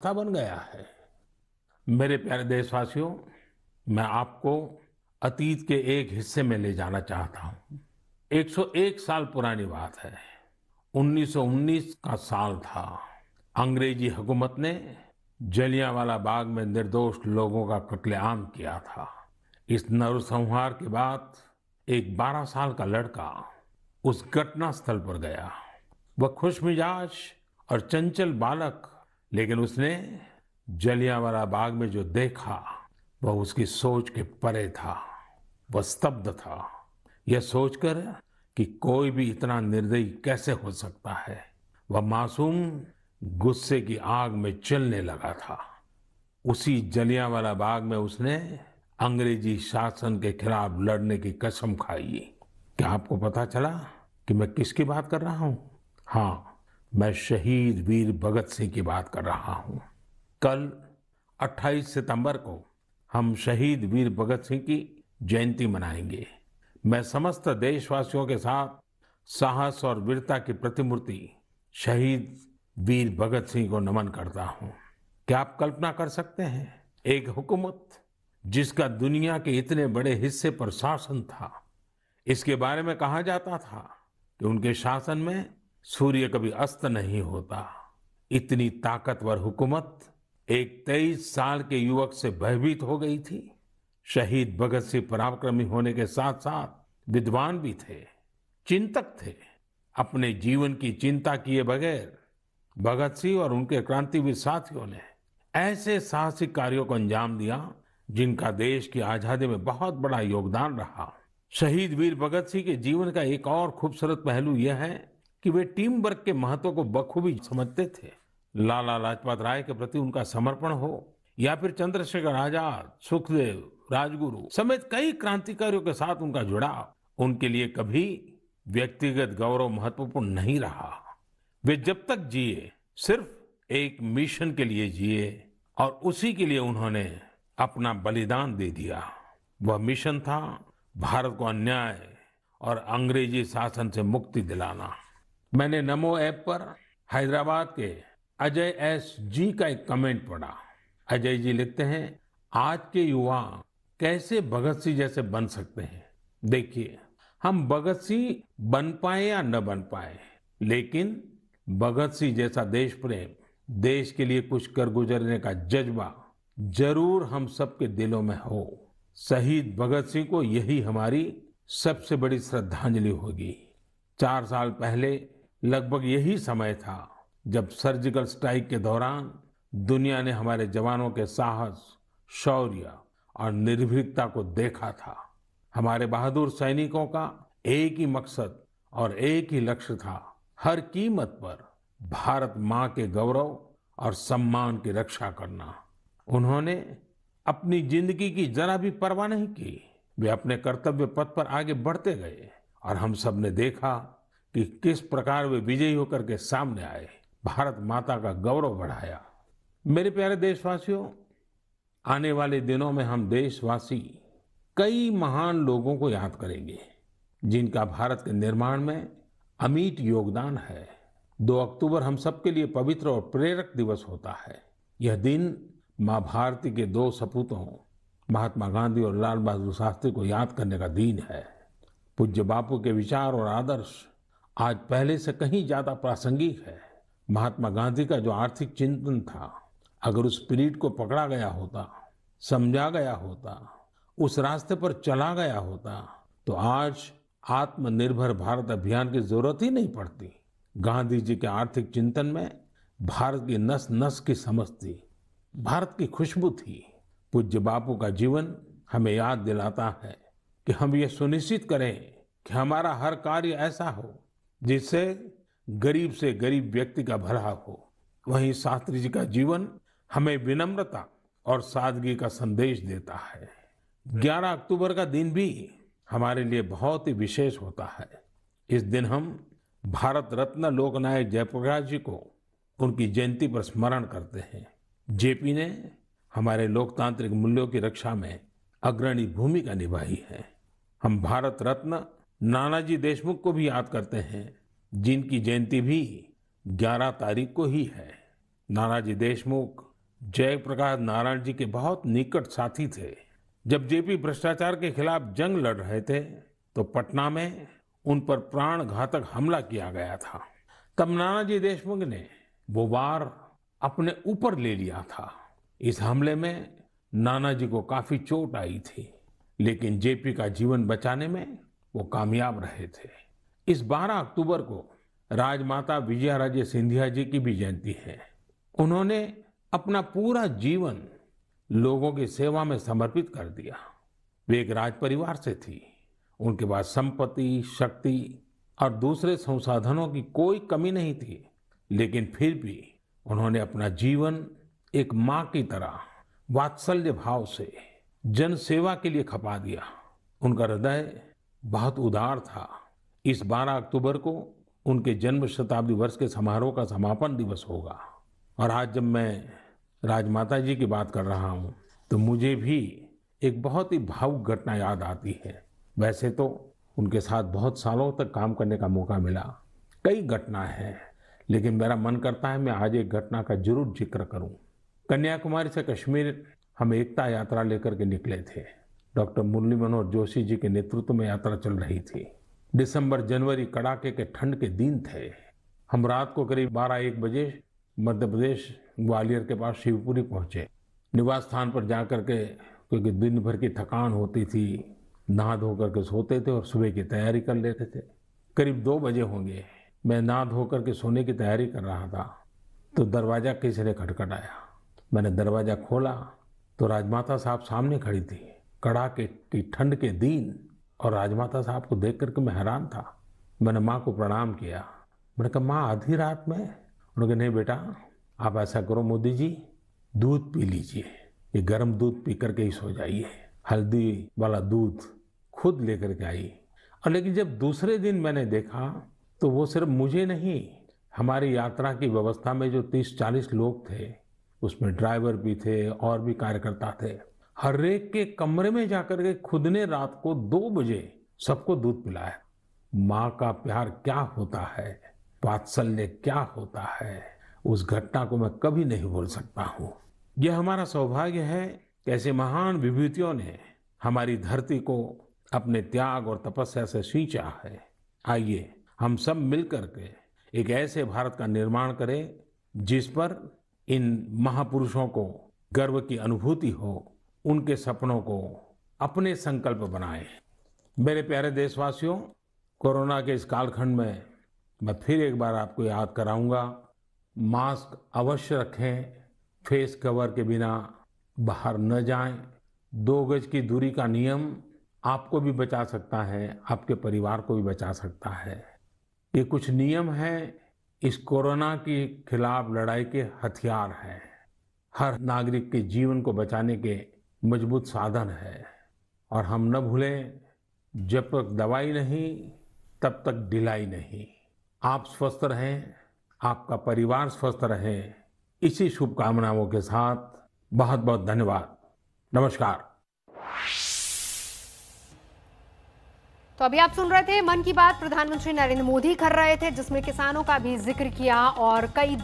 था बन गया है। मेरे प्यारे देशवासियों, मैं आपको अतीत के एक हिस्से में ले जाना चाहता हूँ। 101 साल पुरानी बात है। 1919 का साल था। अंग्रेजी हुकूमत ने जलियांवाला बाग में निर्दोष लोगों का कत्लेआम किया था। इस नरसंहार के बाद एक 12 साल का लड़का उस घटना स्थल पर गया। वह खुशमिजाज और चंचल बालक, लेकिन उसने जलियांवाला बाग में जो देखा वह उसकी सोच के परे था। वह स्तब्ध था, यह सोचकर कि कोई भी इतना निर्दयी कैसे हो सकता है। वह मासूम गुस्से की आग में जलने लगा था। उसी जलियांवाला बाग में उसने अंग्रेजी शासन के खिलाफ लड़ने की कसम खाई। क्या आपको पता चला कि मैं किसकी बात कर रहा हूं? हाँ, मैं शहीद वीर भगत सिंह की बात कर रहा हूं। कल 28 सितंबर को हम शहीद वीर भगत सिंह की जयंती मनाएंगे। मैं समस्त देशवासियों के साथ साहस और वीरता की प्रतिमूर्ति शहीद वीर भगत सिंह को नमन करता हूं। क्या आप कल्पना कर सकते हैं, एक हुकूमत जिसका दुनिया के इतने बड़े हिस्से पर शासन था, इसके बारे में कहा जाता था कि उनके शासन में सूर्य कभी अस्त नहीं होता। इतनी ताकतवर हुकूमत एक 23 साल के युवक से भयभीत हो गई थी। शहीद भगत सिंह पराक्रमी होने के साथ साथ विद्वान भी थे, चिंतक थे। अपने जीवन की चिंता किए बगैर भगत सिंह और उनके क्रांतिवीर साथियों ने ऐसे साहसिक कार्यों को अंजाम दिया जिनका देश की आजादी में बहुत बड़ा योगदान रहा। शहीद वीर भगत सिंह के जीवन का एक और खूबसूरत पहलू यह है कि वे टीम वर्क के महत्व को बखूबी समझते थे। लाला लाजपत राय के प्रति उनका समर्पण हो या फिर चंद्रशेखर आजाद, सुखदेव, राजगुरु समेत कई क्रांतिकारियों के साथ उनका जुड़ाव उनके लिए कभी व्यक्तिगत गौरव महत्वपूर्ण नहीं रहा। वे जब तक जिए सिर्फ एक मिशन के लिए जिए और उसी के लिए उन्होंने अपना बलिदान दे दिया। वह मिशन था भारत को अन्याय और अंग्रेजी शासन से मुक्ति दिलाना। मैंने नमो ऐप पर हैदराबाद के अजय एस जी का एक कमेंट पढ़ा। अजय जी लिखते हैं, आज के युवा कैसे भगत सिंह जैसे बन सकते हैं। देखिए, हम भगत सिंह बन पाए या न बन पाए, लेकिन भगत सिंह जैसा देश प्रेम, देश के लिए कुछ कर गुजरने का जज्बा जरूर हम सबके दिलों में हो। शहीद भगत सिंह को यही हमारी सबसे बड़ी श्रद्धांजलि होगी। 4 साल पहले लगभग यही समय था जब सर्जिकल स्ट्राइक के दौरान दुनिया ने हमारे जवानों के साहस, शौर्य और निर्भीकता को देखा था। हमारे बहादुर सैनिकों का एक ही मकसद और एक ही लक्ष्य था, हर कीमत पर भारत मां के गौरव और सम्मान की रक्षा करना। उन्होंने अपनी जिंदगी की जरा भी परवाह नहीं की। वे अपने कर्तव्य पथ पर आगे बढ़ते गए और हम सब ने देखा कि किस प्रकार वे विजयी होकर के सामने आए, भारत माता का गौरव बढ़ाया। मेरे प्यारे देशवासियों, आने वाले दिनों में हम देशवासी कई महान लोगों को याद करेंगे जिनका भारत के निर्माण में अमिट योगदान है। 2 अक्टूबर हम सबके लिए पवित्र और प्रेरक दिवस होता है। यह दिन मां भारती के 2 सपूतों महात्मा गांधी और लाल बहादुर शास्त्री को याद करने का दिन है। पूज्य बापू के विचार और आदर्श आज पहले से कहीं ज्यादा प्रासंगिक है। महात्मा गांधी का जो आर्थिक चिंतन था, अगर उस स्पिरिट को पकड़ा गया होता, समझा गया होता, उस रास्ते पर चला गया होता, तो आज आत्मनिर्भर भारत अभियान की जरूरत ही नहीं पड़ती। गांधी जी के आर्थिक चिंतन में भारत की नस नस की समझ थी, भारत की खुशबू थी। पूज्य बापू का जीवन हमें याद दिलाता है कि हम ये सुनिश्चित करें कि हमारा हर कार्य ऐसा हो जिससे गरीब से गरीब व्यक्ति का भला हो। वहीं शास्त्री जी का जीवन हमें विनम्रता और सादगी का संदेश देता है। 11 अक्टूबर का दिन भी हमारे लिए बहुत ही विशेष होता है। इस दिन हम भारत रत्न लोकनायक जयप्रकाश जी को उनकी जयंती पर स्मरण करते हैं। जेपी ने हमारे लोकतांत्रिक मूल्यों की रक्षा में अग्रणी भूमिका निभाई है। हम भारत रत्न नानाजी देशमुख को भी याद करते हैं, जिनकी जयंती भी 11 तारीख को ही है। नानाजी देशमुख जयप्रकाश नारायण जी के बहुत निकट साथी थे। जब जेपी भ्रष्टाचार के खिलाफ जंग लड़ रहे थे तो पटना में उन पर प्राण घातक हमला किया गया था। तब नानाजी देशमुख ने वो वार अपने ऊपर ले लिया था। इस हमले में नानाजी को काफी चोट आई थी, लेकिन जेपी का जीवन बचाने में वो कामयाब रहे थे। इस 12 अक्टूबर को राजमाता विजयाराजे सिंधिया जी की भी जयंती है। उन्होंने अपना पूरा जीवन लोगों की सेवा में समर्पित कर दिया। वे एक राज परिवार से थी। उनके पास संपत्ति, शक्ति और दूसरे संसाधनों की कोई कमी नहीं थी, लेकिन फिर भी उन्होंने अपना जीवन एक मां की तरह वात्सल्य भाव से जन सेवा के लिए खपा दिया। उनका हृदय बहुत उदार था। इस 12 अक्टूबर को उनके जन्म शताब्दी वर्ष के समारोह का समापन दिवस होगा। और आज जब मैं राजमाता जी की बात कर रहा हूं तो मुझे भी एक बहुत ही भावुक घटना याद आती है। वैसे तो उनके साथ बहुत सालों तक काम करने का मौका मिला, कई घटना है, लेकिन मेरा मन करता है मैं आज एक घटना का जरूर जिक्र करूं। कन्याकुमारी से कश्मीर हम एकता यात्रा लेकर के निकले थे। डॉक्टर मुरली मनोहर जोशी जी के नेतृत्व में यात्रा चल रही थी। दिसंबर जनवरी कड़ाके के ठंड के दिन थे। हम रात को करीब 12-1 बजे मध्य प्रदेश ग्वालियर के पास शिवपुरी पहुंचे। निवास स्थान पर जाकर के, क्योंकि दिन भर की थकान होती थी, नहा धो करके सोते थे और सुबह की तैयारी कर लेते थे। करीब 2 बजे होंगे, मैं नहा धो करके सोने की तैयारी कर रहा था तो दरवाजा किसी ने खटखटाया। मैंने दरवाजा खोला तो राजमाता साहब सामने खड़ी थी। कड़ाके की ठंड के दिन और राजमाता साहब को देख करके मैं हैरान था। मैंने माँ को प्रणाम किया। मैंने कहा, माँ आधी रात में? उन्होंने कहा, नहीं बेटा, आप ऐसा करो मोदी जी, दूध पी लीजिए, ये गर्म दूध पी करके ही सो जाइए। हल्दी वाला दूध खुद लेकर के आई। और लेकिन जब दूसरे दिन मैंने देखा तो वो सिर्फ मुझे नहीं, हमारी यात्रा की व्यवस्था में जो 30-40 लोग थे, उसमें ड्राइवर भी थे और भी कार्यकर्ता थे, हर एक के कमरे में जाकर के खुद ने रात को 2 बजे सबको दूध पिलाया। माँ का प्यार क्या होता है, वात्सल्य क्या होता है, उस घटना को मैं कभी नहीं भूल सकता हूँ। यह हमारा सौभाग्य है कि ऐसे महान विभूतियों ने हमारी धरती को अपने त्याग और तपस्या से सींचा है। आइए हम सब मिलकर के एक ऐसे भारत का निर्माण करें जिस पर इन महापुरुषों को गर्व की अनुभूति हो, उनके सपनों को अपने संकल्प बनाएं। मेरे प्यारे देशवासियों, कोरोना के इस कालखंड में मैं फिर एक बार आपको याद कराऊंगा, मास्क अवश्य रखें, फेस कवर के बिना बाहर न जाएं, 2 गज की दूरी का नियम आपको भी बचा सकता है, आपके परिवार को भी बचा सकता है। ये कुछ नियम हैं, इस कोरोना के खिलाफ लड़ाई के हथियार हैं। हर नागरिक के जीवन को बचाने के मजबूत साधन है। और हम न भूलें, जब तक दवाई नहीं तब तक ढिलाई नहीं। आप स्वस्थ रहें, आपका परिवार स्वस्थ रहे, इसी शुभकामनाओं के साथ बहुत बहुत धन्यवाद। नमस्कार। तो अभी आप सुन रहे थे मन की बात, प्रधानमंत्री नरेंद्र मोदी कर रहे थे, जिसमें किसानों का भी जिक्र किया और कई